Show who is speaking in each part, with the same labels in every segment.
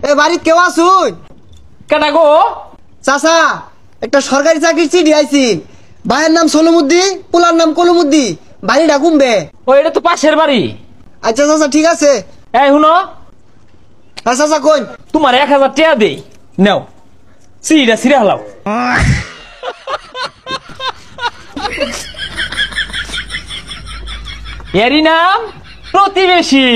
Speaker 1: এ বাড়িত কেউ আসুন?
Speaker 2: কেটা গো?
Speaker 1: চাচা, একটা সরকারি চাকরির চিঠি আইছি। ভাইয়ের নাম সলমুদ্দি, পোলার নাম কলমুদ্দি। বাড়িটা কুমবে?
Speaker 2: ও, এটা তো পাশের বাড়ি।
Speaker 1: আচ্ছা চাচা, ঠিক আছে।
Speaker 2: এই শুনো,
Speaker 1: হ্যাঁ চাচা কই?
Speaker 2: তোমার 1000 টাকা দেই, নাও চিঠিটা ছিঁড়ে হালাও। এরই নাম প্রতিবেশী।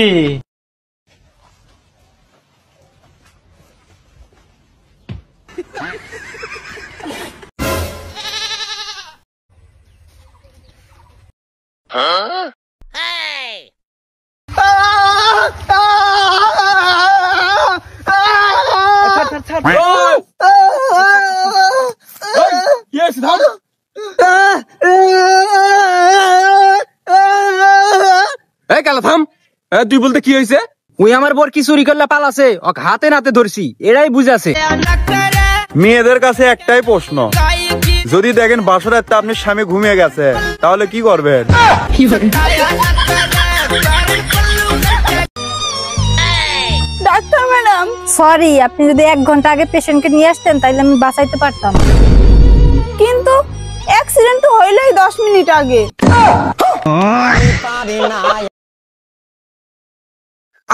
Speaker 3: তুই বলতে কি হয়েছে?
Speaker 4: ওই আমার বর কি চুরি করলে পালাছে, ওকে হাতে নাতে ধরছি, এরাই বুঝাছে।
Speaker 3: মেয়েদের কাছে একটাই প্রশ্ন, যদি দেখেন বাসর রাতে আপনি স্বামী ঘুমিয়ে গেছে তাহলে কি করবেন?
Speaker 5: ডাক্তার ম্যাডাম, সরি, আপনি যদি 1 ঘন্টা আগে পেশেন্টকে নিয়ে আসতেন তাহলে আমি বাঁচাইতে পারতাম, কিন্তু অ্যাক্সিডেন্ট তো হইলেই 10 মিনিট আগে।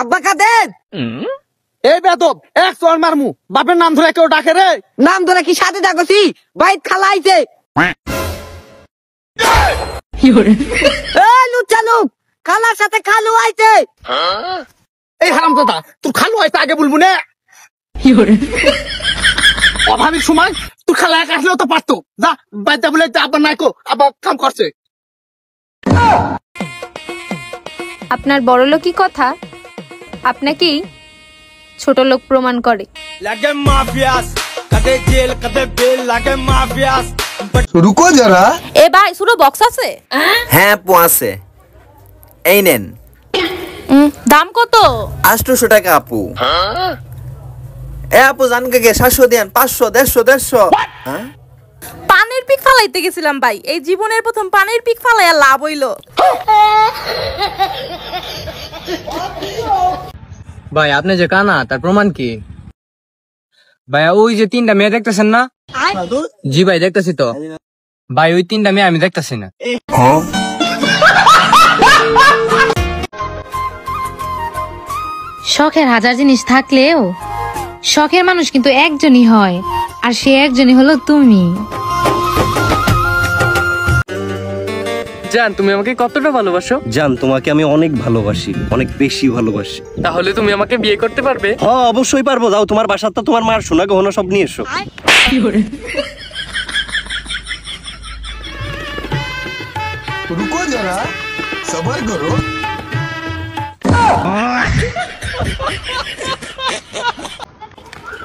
Speaker 1: আব্বা কাদের?
Speaker 4: এই বেদব, এক চর মারমু, বাপের নাম ধরে কেউ ডাকে রে?
Speaker 1: নাম ধরে কি সাথে ডাকছি? বাইত খালা আইছে। লুচ্চা লোক, খালার সাথে খালু আইছে।
Speaker 4: এই হারামজাদা, তোর খালু হয়তো আগে বলবো না। অভাবীর সময় তোর খালা এক আসলেও তো পারতো। যা বাইতে বলে আবার নাইকো, আবার কাম করছে।
Speaker 6: আপনার বড়লোকই কথা আপনাকেই ছোট লোক প্রমাণ করে।
Speaker 1: রুকো যারা।
Speaker 6: এ ভাই, সুরো বক্স আছে?
Speaker 7: হ্যাঁ পো আছে, এই নেন।
Speaker 6: দাম কত?
Speaker 7: 800 টাকা আপু। এ আপু জানকে গে 700 দেন, 500, 150, 150।
Speaker 6: পানির পিক ফালাইতে গেছিলাম ভাই, এই জীবনের প্রথম পানির পিক ফালাইয়া লাভ হইলো।
Speaker 4: ভাই আপনি যে কানা, তার প্রমাণ কি? ভাই ওই যে 3টা মেয়ে দেখতেছেন না? জি ভাই দেখতেছি তো। ভাই ওই 3টা মেয়ে আমি দেখতেছি না।
Speaker 8: শখের হাজার জিনিস থাকলেও শখের মানুষ কিন্তু একজনই হয়, আর সে একজনই হলো তুমি।
Speaker 4: জান, তুমি আমাকে কতটা ভালোবাসো?
Speaker 9: জান, তোমাকে আমি অনেক ভালোবাসি, অনেক বেশি ভালোবাসি।
Speaker 4: তাহলে তুমি আমাকে বিয়ে করতে পারবে?
Speaker 9: হ্যাঁ অবশ্যই পারবো। যাও তোমার বাসাতে তোমার মার সোনা গহনা সব নিয়ে এসো।
Speaker 1: রুকো যারা, সবার করো।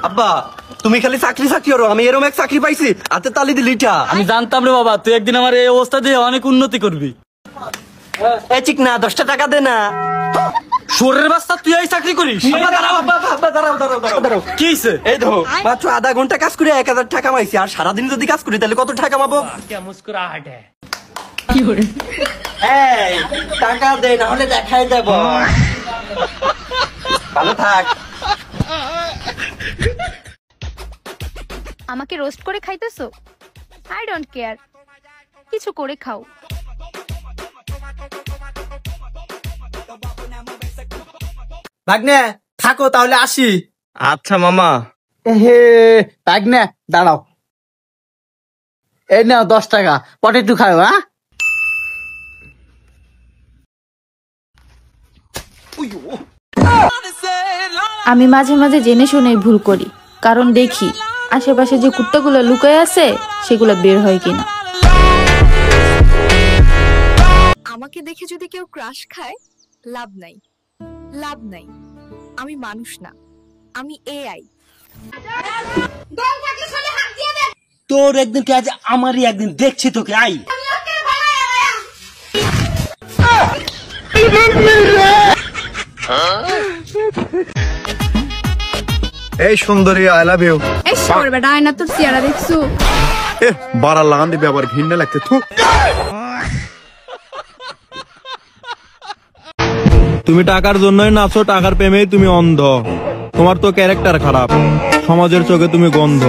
Speaker 9: আব্বা, তুমি খালি চাকরি চাকরি করো, আমি এরকম এক চাকরি পাইছি, হাতে তালি দিলিটা।
Speaker 2: আমি জানতাম রে বাবা, তুই একদিন আমার এই অবস্থা দিয়ে অনেক উন্নতি করবি।
Speaker 9: এই ঠিক না, 10টা টাকা দে না।
Speaker 2: শোরের বাচ্চা, তুই এই চাকরি করিস? কি হইছে?
Speaker 9: এই দেখো, মাত্র আধা ঘন্টা কাজ করে 1000 টাকা কামাইছি, আর সারাদিন যদি কাজ করি তাহলে কত টাকা কামাবো? এই টাকা দে, না হলে দেখাই দেব। ভালো থাক।
Speaker 6: আমাকে রোস্ট করে খাইতেছো? আই ডোন্ট কেয়ার, কিছু করে খাও।
Speaker 4: ভাগ্নে থাকো তাহলে আসি।
Speaker 3: আচ্ছা মামা।
Speaker 4: হে ভাগ্নে দাঁড়াও, এই নাও 10 টাকা, পটে একটু খাও। হ্যাঁ
Speaker 8: আমি মাঝে মাঝে জেনে শুনে ভুল করি, কারণ দেখি আশেপাশে যে কুত্তাগুলো লুকায় আছে সেগুলো বের হয় কিনা।
Speaker 5: আমাকে দেখে যদি কেউ ক্রাশ খায়, লাভ নাই, লাভ নাই। আমি মানুষ না, আমি এআই।
Speaker 9: তোর একদিন কাজ, আমারই একদিন দেখছি তোকে। আই
Speaker 3: এই সুন্দরী, আই লাভ ইউ।
Speaker 5: এই সর বেটা, আয়না তোর চেহারা দেখছো?
Speaker 3: বাড়া লাগান দিবে, আবার ঘৃণা লাগছে। তুমি টাকার জন্যই নাচো, টাকার প্রেমেই তুমি অন্ধ। তোমার তো ক্যারেক্টার খারাপ, সমাজের চোখে তুমি গন্ধ।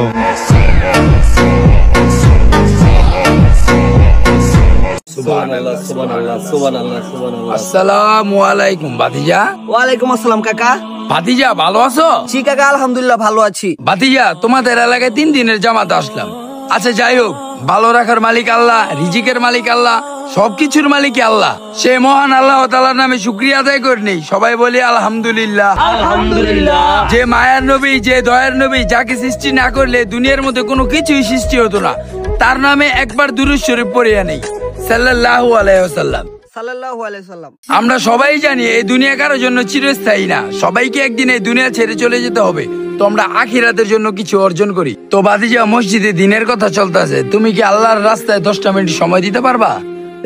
Speaker 10: আসসালামু আলাইকুম ভাতিজা।
Speaker 1: ওয়ালাইকুম আসসালাম কাকা।
Speaker 10: ভাতিজা ভালো আছো?
Speaker 1: জি কাকা, আলহামদুলিল্লাহ ভালো আছি।
Speaker 10: ভাতিজা তোমাদের এলাকায় 3 দিনের জামাতে আসলাম। আচ্ছা যাই হোক, ভালো রাখার মালিক আল্লাহ, রিজিকের মালিক আল্লাহ, সবকিছুর মালিক আল্লাহ। সে মহান আল্লাহ তাআলার নামে শুকরিয়া আদায় করে নেই, সবাই বলি আলহামদুলিল্লাহ। আলহামদুলিল্লাহ। যে মায়ার নবী, যে দয়ার নবী, যাকে সৃষ্টি না করলে দুনিয়ার মধ্যে কোনো কিছুই সৃষ্টি হতো না, তার নামে একবার দুরূদ শরীফ পড়িয়া নেই, সাল্লাল্লাহু আলাইহি ওয়াসাল্লাম।
Speaker 1: সাল্লাল্লাহু আলাইহি সাল্লাম।
Speaker 10: আমরা সবাই জানি এই দুনিয়া কারোর জন্য চিরস্থায়ী না, সবাইকে একদিন এই দুনিয়া ছেড়ে চলে যেতে হবে। তো আমরা আখিরাতের জন্য কিছু অর্জন করি। তো ভাতিজা, মসজিদে দিনের কথা চলতেছে, তুমি কি আল্লাহর রাস্তায় 10টা মিনিট সময় দিতে পারবা?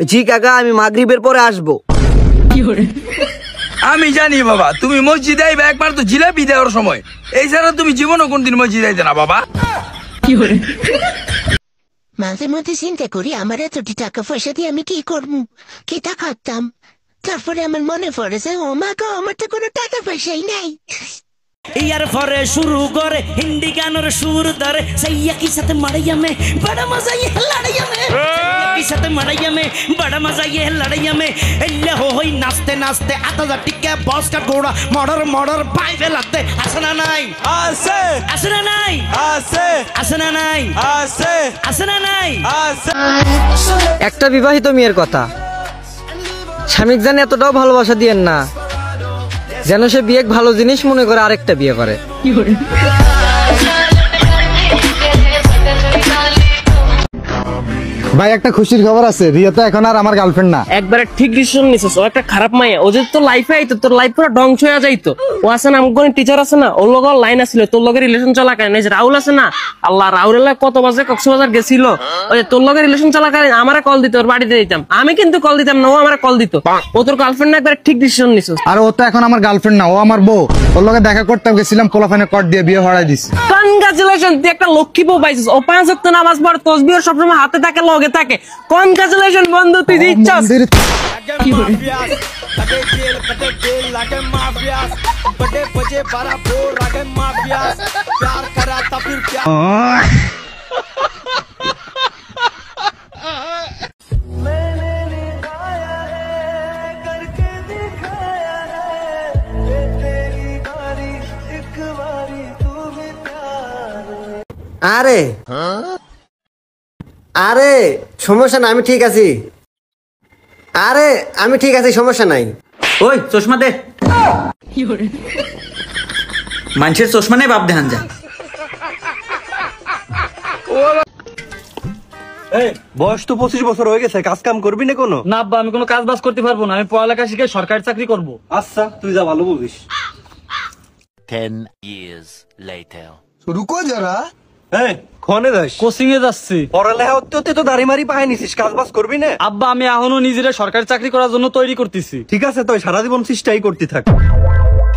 Speaker 1: জি কাকা, আমি মাগরিবের পরে আসবো।
Speaker 10: আমি জানি বাবা, তুমি মসজিদে আইবা একবার তো জিলাপি দেওয়ার সময়, এই ছাড়া তুমি জীবনও কোনদিন মসজিদে আইতে না বাবা।
Speaker 11: মাঝে মধ্যে চিন্তা করি আমার এতটি টাকা পয়সা দিয়ে আমি কি করবো, কিটা খাতাম। তারপরে আমার মনে পড়ে যে ও মা গো, আমার তো কোনো টাকা পয়সাই নাই।
Speaker 12: ইয়ার পরে শুরু করে হিন্দি গানের সুর ধরে, সাইয়া কি সাথে মারাইয়া মে বড় মজা ইয়ে লড়াইয়া মে, কি সাথে মারাইয়া মে বড় মজা ইয়ে লড়াইয়া মে। এল্লে হই নাচতে নাচতে আতা টিকে বস কা ঘোড়া মর্ডার মর্ডার পাই ফেলাতে। আসে না নাই? আছে। আসে না নাই? আছে। আসে না নাই? আছে। আসে না নাই? আছে।
Speaker 1: একটা বিবাহিত মেয়ের কথা, স্বামীক জানে এতটাও ভালোবাসা দিয়েন না যেন সে বিয়ে ভালো জিনিস মনে করে আরেকটা বিয়ে করে।
Speaker 13: ভাই একটা খুশির খবর আছে, রিয়া তো এখন আর আমার গার্লফ্রেন্ড না।
Speaker 14: একবারে ঠিক ডিসিশন নিছিস। ও একটা খারাপ মাইয়া, ও যদি তোর লাইফে আইতো তোর লাইফ পুরো ধ্বংস হয়ে যাইতো। ও আছে না আমগো টিচার আছে না, ওর লগর লাইন আছিল তোর লগে রিলেশন চলাকালীন। এই যে রাহুল আছে না, আল্লাহ রাহুল কত বাজে কক্সবাজার গেছিল, ওই তোর লগে রিলেশন চলাকালীন আমারে কল দিত, ওর বাড়িতে দিতাম আমি, কিন্তু কল দিতাম না, ও আমারে কল দিত। ও তোর গার্লফ্রেন্ড না, একবারে ঠিক ডিসিশন নিছিস।
Speaker 13: আর ও তো এখন আমার গার্লফ্রেন্ড না, ও আমার বউ। ওর লগে দেখা করতে গেছিলাম, কোলাফানে কট দিয়ে বিয়ে হড়াই দিছি।
Speaker 14: কনগ্রাচুলেশন, তুই একটা লক্ষ্মী বউ পাইছিস। ও 5 ওয়াক্ত নামাজ পড়ে, তাসবিহ সবসময় হাতে থাকে, লগে থাকে। কনগ্রাচুলেশন বন্ধু, তুই জিতছস।
Speaker 1: আরে আরে সমস্যা না, আমি ঠিক আছি। আরে আমি ঠিক আছি, সমস্যা নাই।
Speaker 15: ওই চশমা দে, মানুষের চশমা নেই, বাপ দেখান যা।
Speaker 9: বয়স তো 25 বছর হয়ে গেছে, কাজ কাম করবি না কোনো?
Speaker 2: না আব্বা, আমি কোনো কাজ বাজ করতে পারবো না, আমি পড়ালেখা শিখে সরকারি চাকরি করব।
Speaker 9: আচ্ছা তুই যা, ভালো বুঝিস।
Speaker 16: 10 years later.
Speaker 9: রুকো যারা, খনে যাস?
Speaker 2: কোচিং এ যাচ্ছি।
Speaker 9: পড়ালেখা হতে তো দাড়ি মারি পায়ে নিছিস, কাজ বাজ করবি না?
Speaker 2: আব্বা আমি এখনো নিজেরা সরকারি চাকরি করার জন্য তৈরি করতেছি।
Speaker 9: ঠিক আছে, তুই সারা জীবন চেষ্টাই করতে থাক।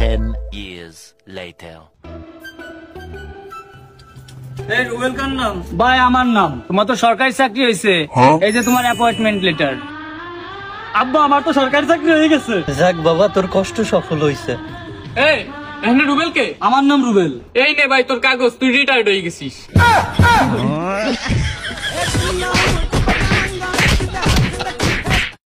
Speaker 16: 10 years later.
Speaker 2: এই রুবেল কার নাম? ভাই আমার নাম। তোমার তো সরকারি চাকরি হয়েছে, এই যে তোমার অ্যাপয়েন্টমেন্ট লেটার। আব্বা আমার তো সরকারি চাকরি হয়ে গেছে।
Speaker 9: যাক বাবা, তোর কষ্ট সফল হয়েছে।
Speaker 2: এই এখানে রুবেল কে? আমার নাম রুবেল। এই নে ভাই তোর কাগজ, তুই রিটায়ার্ড হয়ে গেছিস।